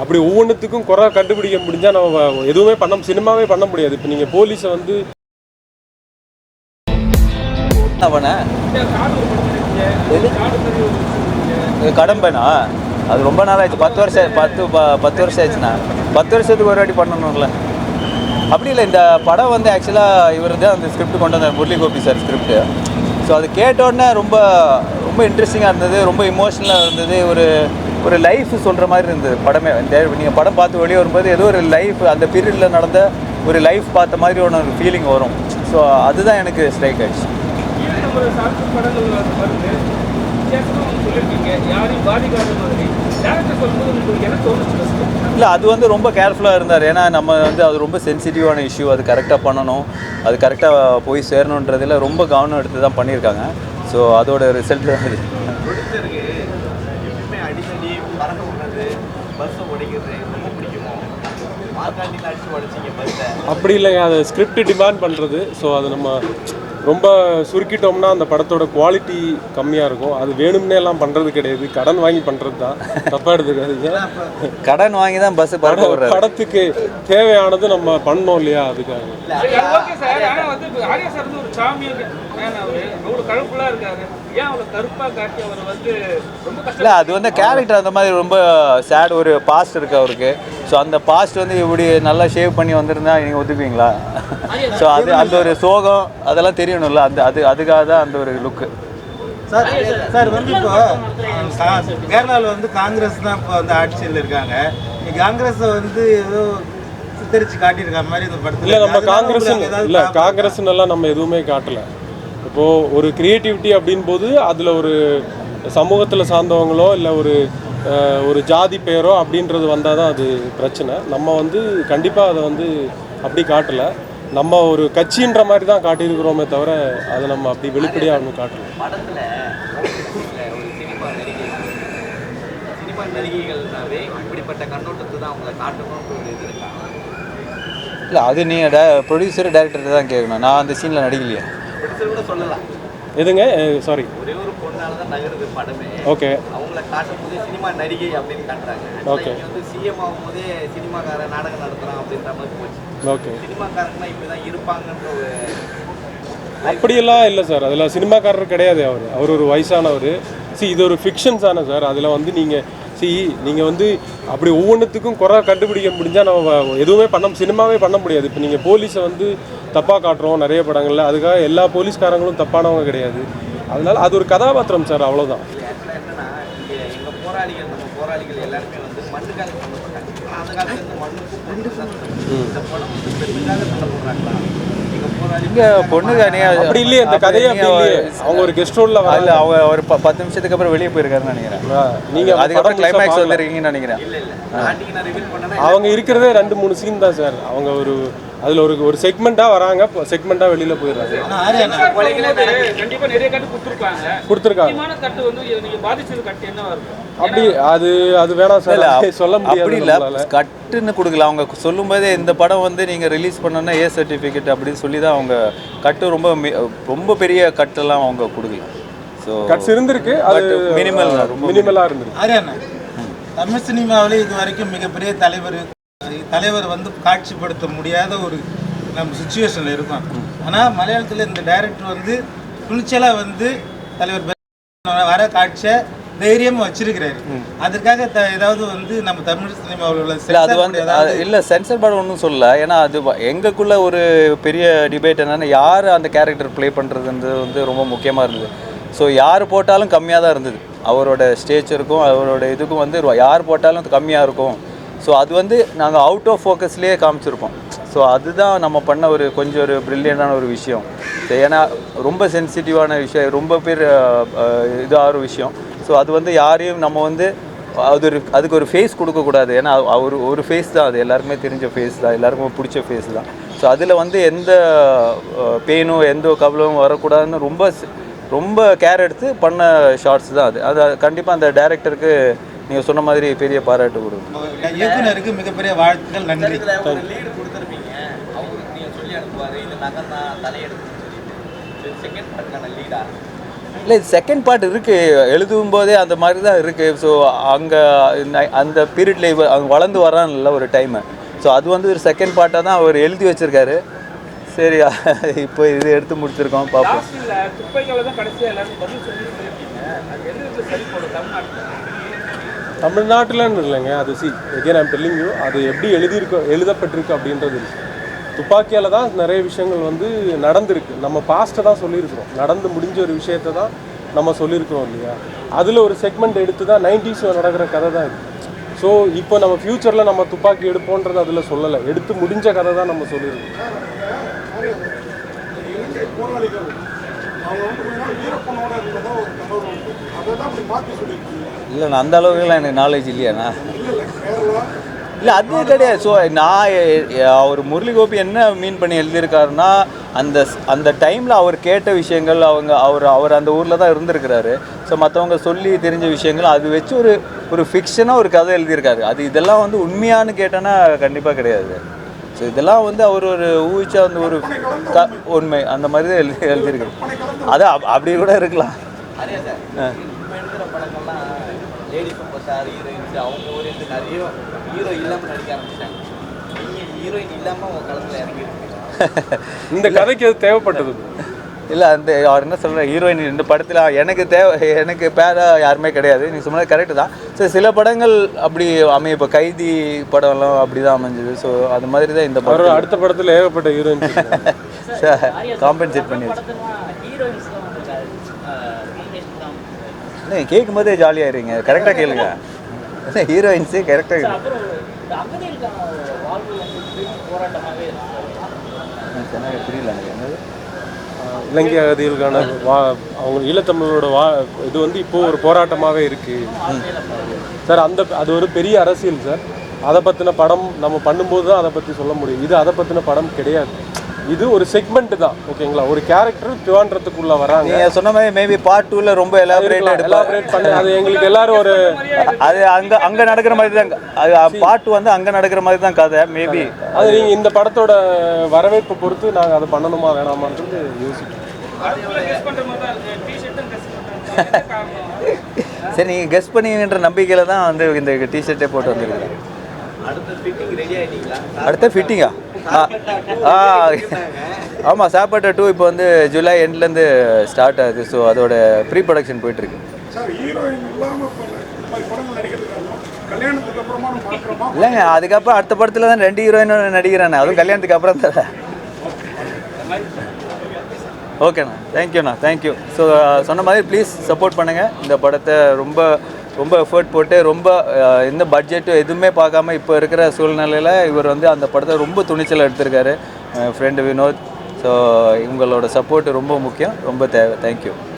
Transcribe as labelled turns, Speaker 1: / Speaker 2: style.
Speaker 1: அப்படி ஒவ்வொன்றுத்துக்கும் குறை கண்டுபிடிக்க முடிஞ்சால் நம்ம எதுவுமே சினிமாவே பண்ண முடியாது. இப்போ நீங்கள் போலீஸை வந்து
Speaker 2: கடம்பேனா அது ரொம்ப நாள் ஆயிடுச்சு. 10 வருஷம் ஆயிடுச்சுண்ணா. 10 வருஷத்துக்கு ஒரு வாட்டி பண்ணணும்ல. அப்படி இல்லை, இந்த படம் வந்து ஆக்சுவலாக இவர் தான் அந்த ஸ்கிரிப்ட் கொண்டு வந்தார், Murali Gopi sir script. So அது கேட்டோடனே ரொம்ப ரொம்ப இன்ட்ரெஸ்டிங்காக இருந்தது, ரொம்ப இமோஷனலாக இருந்தது. ஒரு லைஃப் சொல்கிற மாதிரி இருந்தது படமே. நீங்கள் படம் பார்த்து வெளியே வரும்போது ஏதோ ஒரு லைஃப், அந்த பீரியடில் நடந்த ஒரு லைஃப் பார்த்த மாதிரி ஒரு ஃபீலிங் வரும். ஸோ அதுதான் எனக்கு ஸ்ட்ரைக் ஆயிடுச்சு. இல்லை, அது வந்து ரொம்ப கேர்ஃபுல்லாக இருந்தார். ஏன்னா நம்ம வந்து அது ரொம்ப சென்சிட்டிவான இஷ்யூ, அது கரெக்டாக பண்ணணும், அது கரெக்டாக போய் சேரணுன்றதில் ரொம்ப கவனம் எடுத்து தான் பண்ணியிருக்காங்க. ஸோ அதோட ரிசல்ட் தான் இது.
Speaker 1: அப்படி இல்லைங்க, அது ஸ்கிரிப்ட் டிமாண்ட் பண்ணுறது. ஸோ அது நம்ம ரொம்ப சுருக்கிட்டோம்னா அந்த படத்தோட குவாலிட்டி கம்மியாக இருக்கும். அது வேணும்னே எல்லாம் பண்ணுறது கிடையாது, கடன் வாங்கி பண்ணுறது தான். தப்பாக எடுத்துக்காதீங்க.
Speaker 2: கடன் வாங்கி தான் பஸ்
Speaker 1: படத்துக்கு தேவையானது நம்ம பண்ணோம் இல்லையா, அதுக்காக.
Speaker 2: இல்லை, அது வந்து கேரக்டர் அந்த மாதிரி ரொம்ப சேட், ஒரு பாஸ்ட் இருக்குது அவருக்கு. ஸோ அந்த பாஸ்ட் வந்து இப்படி நல்லா ஷேவ் பண்ணி வந்திருந்தா நீங்கள் ஒத்துப்பீங்களா? ஸோ அது அந்த ஒரு சோகம் அதெல்லாம் தெரியணும்ல, அதுக்காக தான் அந்த ஒரு லுக்கு.
Speaker 3: சார் வந்து இப்போ கேரளாவில் வந்து காங்கிரஸ் தான் இப்போ வந்து ஆட்சியில் இருக்காங்க. காங்கிரஸை வந்து ஏதோ சித்தரித்து காட்டியிருக்க மாதிரி இந்த படத்தில்
Speaker 1: இல்லை, நம்ம காங்கிரஸ்னெல்லாம் நம்ம எதுவுமே காட்டலை. இப்போது ஒரு க்ரியேட்டிவிட்டி அப்படின் போது அதில் ஒரு சமூகத்தில் சார்ந்தவங்களோ இல்லை ஒரு ஜாதி பெயரோ அப்படின்றது வந்தால் தான் அது பிரச்சனை. நம்ம வந்து கண்டிப்பாக அதை வந்து அப்படி காட்டலை. நம்ம ஒரு கட்சின்ற மாதிரி தான் காட்டியிருக்கிறோமே தவிர அதை நம்ம அப்படி வெளிப்படையாக ஒன்றும் காட்டலை.
Speaker 2: இல்லை, அது நீங்கள் ப்ரொடியூசர் டைரக்டர் தான் கேட்கணும். நான் அந்த சீனில் நடிக்கலையே.
Speaker 1: எதுங்க? சாரி.
Speaker 4: ஒரே ஒரு பொண்ணால தான் நகருது படமே.
Speaker 1: ஓகே.
Speaker 4: அவங்கள காட்டும்போது சினிமா நடிகை அப்படின்னு காட்டுறாங்க.
Speaker 1: ஓகே.
Speaker 4: வந்து சிஎம் ஆகும்போதே சினிமாக்காரன் நாடகம் நடத்துறான் அப்படின்ற மாதிரி போச்சு.
Speaker 1: ஓகே.
Speaker 4: சினிமாக்காரன்னா இப்படி தான் இருப்பாங்கன்ற ஒரு
Speaker 1: அப்படியெல்லாம் இல்லை சார். அதில் சினிமாக்காரர் கிடையாது. அவர் ஒரு வயசானவர். இது ஒரு ஃபிக்ஷன்ஸ் ஆன சார். அதில் வந்து நீங்கள் வந்து அப்படி ஒவ்வொன்றுத்துக்கும் குறை கண்டுபிடிக்க முடிஞ்சால் நம்ம எதுவுமே சினிமாவே பண்ண முடியாது. இப்போ நீங்கள் போலீஸை வந்து தப்பாக காட்டுறோம் நிறைய படங்களில், அதுக்காக எல்லா போலீஸ்காரங்களும் தப்பானவங்க கிடையாது. அதனால் அது ஒரு கதாபாத்திரம் சார், அவ்வளோதான்.
Speaker 4: என்னன்னா எங்கள் போராளிகள், நம்ம போராளிகள் எல்லாருமே வந்து மண்ணுக்காக சண்டப்பட்டாங்க. அந்த காலத்துல இருந்து மண்ணுக்கும் இந்த படம் வந்து பெண்ணுக்காக சண்டை போடுறாங்களா?
Speaker 2: இங்கே பொண்ணுக்கானே
Speaker 1: அப்படி இல்லையே, அந்த கதையை அவங்க ஒரு கெஸ்ட் ரோலில்
Speaker 2: வரல. அவங்க ஒரு 10 நிமிஷத்துக்கு அப்புறம் வெளியே போயிருக்காருன்னு நினைக்கிறேன்.
Speaker 1: நீங்கள்
Speaker 2: அதுக்கப்புறம் கிளைமேக்ஸ் வந்துருக்கீங்கன்னு நினைக்கிறேன்.
Speaker 1: அவங்க இருக்கிறதே 2-3 சீன் தான் சார். அவங்க அதில் ஒரு செக்மெண்ட்டாக வராங்க, செக்மெண்ட்டாக வெளியில் போயிடுறாங்க.
Speaker 5: கண்டிப்பாக நிறைய கட்டு
Speaker 1: கொடுத்துருக்காங்க. அப்படி அது வேணாம் சார், சொல்ல முடியாது.
Speaker 2: அப்படி இல்லை, கட்டுன்னு கொடுக்கல. அவங்க சொல்லும்போதே இந்த படம் வந்து நீங்கள் ரிலீஸ் பண்ணோன்னா ஏ சர்டிஃபிகேட் அப்படின்னு சொல்லி தான் அவங்க கட்டு ரொம்ப பெரிய கட்டெல்லாம் அவங்க கொடுக்கல. ஸோ
Speaker 1: கட்ஸ் இருந்திருக்கு, அது மினிமலாக இருந்திருக்கு.
Speaker 3: தமிழ் சினிமாவில் இது வரைக்கும் மிகப்பெரிய தலைவர் வந்து காட்சிப்படுத்த முடியாத ஒரு நம்ம சுச்சுவேஷனில் இருக்கும். ஆனால் மலையாளத்தில் இந்த டைரக்டர் வந்து துணிச்சலாக வந்து தலைவர் வர காட்சியை தைரியமாக வச்சிருக்கிறாரு. அதற்காக ஏதாவது வந்து நம்ம தமிழ் சினிமாவில் உள்ள
Speaker 2: அது வந்து இல்லை, சென்சர் படம் ஒன்றும் சொல்லலை. ஏன்னா அது எங்களுக்குள்ள ஒரு பெரிய டிபேட் என்னென்னா, யார் அந்த கேரக்டர் ப்ளே பண்ணுறதுன்றது வந்து ரொம்ப முக்கியமாக இருந்தது. ஸோ யார் போட்டாலும் கம்மியாக தான் இருந்தது. அவரோட ஸ்டேச்சருக்கும் அவரோட இதுக்கும் வந்து யார் போட்டாலும் கம்மியாக இருக்கும். ஸோ அது வந்து நாங்கள் அவுட் ஆஃப் ஃபோக்கஸ்லேயே காமிச்சிருப்போம். ஸோ அதுதான் நம்ம பண்ண கொஞ்சம் ஒரு ப்ரில்லியண்டான ஒரு விஷயம். ஏன்னா ரொம்ப சென்சிட்டிவான விஷயம், ரொம்ப பேர் இதாகிற விஷயம். ஸோ அது வந்து யாரையும் நம்ம வந்து அதுக்கு ஒரு ஃபேஸ் கொடுக்கக்கூடாது. ஏன்னா ஒரு ஃபேஸ் தான், அது எல்லாருக்குமே தெரிஞ்ச ஃபேஸ் தான், எல்லாருக்குமே பிடிச்ச ஃபேஸ் தான். ஸோ அதில் வந்து எந்த பெயினும் எந்த கவலையும் வரக்கூடாதுன்னு ரொம்ப கேர் எடுத்து பண்ண ஷார்ட்ஸ் தான் அது கண்டிப்பாக அந்த டைரக்டருக்கு நீங்கள் சொன்ன மாதிரி பெரிய பாராட்டு கொடுக்கும்.
Speaker 3: இயக்குனருக்கு மிகப்பெரிய வாழ்த்துக்கள், நன்றி.
Speaker 4: ஒரு லீடு கொடுத்துருப்பீங்க, அவருக்கு நீங்கள் சொல்லி அனுப்புவார், இது நகர்னா தலையெடுத்து சொல்லிட்டு செகண்ட் பார்ட்டுக்கான லீடா
Speaker 2: இல்லை செகண்ட் பார்ட் இருக்குது, எழுதும் போதே அந்த மாதிரி தான் இருக்குது. ஸோ அங்கே அந்த பீரியடில் இவர் அங்கே வளர்ந்து வரான்ல ஒரு டைமு. ஸோ அது வந்து ஒரு செகண்ட் பார்ட்டாக தான் அவர் எழுதி வச்சுருக்காரு. சரி இப்போ இது எடுத்து முடிச்சிருக்கோம், பார்ப்போம்.
Speaker 5: லாஸ்ட்ல துப்பைகளை தான் கடைசியாக எல்லாரும் பதில் சொல்லியிருக்கீங்க. அது எந்த விதத்தில் சரி போடும்
Speaker 1: தமிழ்நாட்டில்னு இல்லைங்க, அது again I'm telling you, அது எப்படி எழுதப்பட்டிருக்கு அப்படின்றது இருக்கு. துப்பாக்கியால் தான் நிறைய விஷயங்கள் வந்து நடந்திருக்கு. நம்ம பாஸ்ட்டை தான் சொல்லியிருக்கிறோம், நடந்து முடிஞ்ச ஒரு விஷயத்தை தான் நம்ம சொல்லியிருக்கிறோம் இல்லையா. அதில் ஒரு செக்மெண்ட் எடுத்து தான் 90s நடக்கிற கதை தான் இது. ஸோ இப்போ நம்ம ஃப்யூச்சரில் நம்ம துப்பாக்கி எடுப்போன்றது அதில் சொல்லலை, எடுத்து முடிஞ்ச கதை தான் நம்ம சொல்லியிருக்கோம்.
Speaker 2: இல்லை நான் அந்த அளவுக்குலாம் எனக்கு நாலேஜ் இல்லையாண்ணா. இல்லை அது கிடையாது. ஸோ நான் அவர் முரளிகோபி என்ன மீன் பண்ணி எழுதியிருக்காருன்னா, அந்த டைமில் அவர் கேட்ட விஷயங்கள், அவர் அந்த ஊரில் தான் இருந்திருக்கிறாரு. ஸோ மற்றவங்க சொல்லி தெரிஞ்ச விஷயங்கள் அது வச்சு ஒரு ஃபிக்ஷனாக ஒரு கதை எழுதியிருக்காரு. இதெல்லாம் வந்து உண்மையானு கேட்டோன்னா கண்டிப்பாக கிடையாது. ஸோ இதெல்லாம் வந்து அவர் ஒரு ஊகிச்சா வந்து ஒரு உண்மை அந்த மாதிரி தான் எழுதியிருக்காரு. அது அப்படி கூட இருக்கலாம்.
Speaker 4: நிறைய சார் இப்போ எடுக்கிற படங்கள்லாம் லேடி சூப்பர் ஸ்டார் ஹீரோயின்ஸ் அவங்க ஓரியன்ட் நிறைய ஹீரோ இல்லாமல் நடிக்க ஆரம்பிச்சிட்டாங்க. நீங்கள் ஹீரோயின் இல்லாமல் அவங்க களத்தில் இறங்கிருக்கு.
Speaker 1: இந்த கதைக்கு அது தேவைப்பட்டது.
Speaker 2: இல்லை அந்த அவர் என்ன சொல்கிற ஹீரோயின் இந்த படத்தில் எனக்கு பேராக யாருமே கிடையாது. நீங்கள் சொன்னது கரெக்டு தான். ஸோ சில படங்கள் அப்படி அமையும். இப்போ கைதி படம்லாம் அப்படி தான் அமைஞ்சுது. ஸோ அது மாதிரி தான் இந்த படம்.
Speaker 1: அடுத்த படத்தில் ஏகப்பட்ட ஹீரோயின்
Speaker 2: காம்பன்சேட் பண்ணி இல்லை கேட்கும் போதே ஜாலியாகிறீங்க. கரெக்டாக கேளுங்க. ஹீரோயின்ஸே கரெக்டாக புரியல எனக்கு என்னது.
Speaker 1: இலங்கை அகதிகளுக்கான அவங்க ஈழத்தமிழோட இது வந்து இப்போ ஒரு போராட்டமாகவே இருக்குது சார். அது ஒரு பெரிய அரசியல் சார். அதை பற்றின படம் நம்ம பண்ணும்போது தான் அதை பற்றி சொல்ல முடியும். இது அதை பற்றின படம் கிடையாது. இது ஒரு செக்மெண்ட் தான், ஓகேங்களா. ஒரு கேரக்டர் திருவான்றத்துக்குள்ள வராங்க.
Speaker 2: நீங்கள் சொன்ன மாதிரி மேபி பார்ட் 2ல ரொம்ப எலாபரேட் பண்ணி
Speaker 1: அது எங்களுக்கு எல்லாரும் ஒரு
Speaker 2: அது அங்கே நடக்கிற மாதிரி தான். அது பார்ட் 2 வந்து அங்கே நடக்கிற மாதிரி தான் கதை மேபி.
Speaker 1: அது நீங்கள் இந்த படத்தோட வரவேற்பை பொறுத்து நாங்கள் அதை பண்ணணுமா வேணாமான்றது யோசிக்கிறோம்.
Speaker 2: சரி நீங்கள் கெஸ் பண்ணீங்கன்ற நம்பிக்கையில் தான் வந்து இந்த டிஷர்ட்டே போட்டு வந்துருக்குறேன்.
Speaker 4: அடுத்த ஃபிட்டிங் ரெடி ஆகிட்டீங்களா?
Speaker 2: அடுத்த ஃபிட்டிங்கா? ஆமாம், சாப்பாட்டை 2 இப்போ வந்து ஜூலை எண்ட்லேருந்து ஸ்டார்ட் ஆகுது. ஸோ அதோட ப்ரீ ப்ரொடக்ஷன் போயிட்டுருக்கு. இல்லைங்க, அதுக்கப்புறம் அடுத்த படத்தில் தான் 2 ஹீரோயினும் நடிக்கிறானே, அதுவும் கல்யாணத்துக்கு அப்புறம் தான். ஓகேண்ணா, தேங்க்யூண்ணா, தேங்க்யூ. ஸோ சொன்ன மாதிரி ப்ளீஸ் சப்போர்ட் பண்ணுங்கள். இந்த படத்தை ரொம்ப எஃபர்ட் போட்டு எந்த பட்ஜெட்டு எதுவுமே பார்க்காம இப்போ இருக்கிற சூழ்நிலையில் இவர் வந்து அந்த படத்தை ரொம்ப துணிச்சல் எடுத்திருக்காரு. ஃப்ரெண்டு வினோத். ஸோ இவங்களோட சப்போர்ட்டு ரொம்ப முக்கியம், ரொம்ப தேவை. தேங்க்யூ.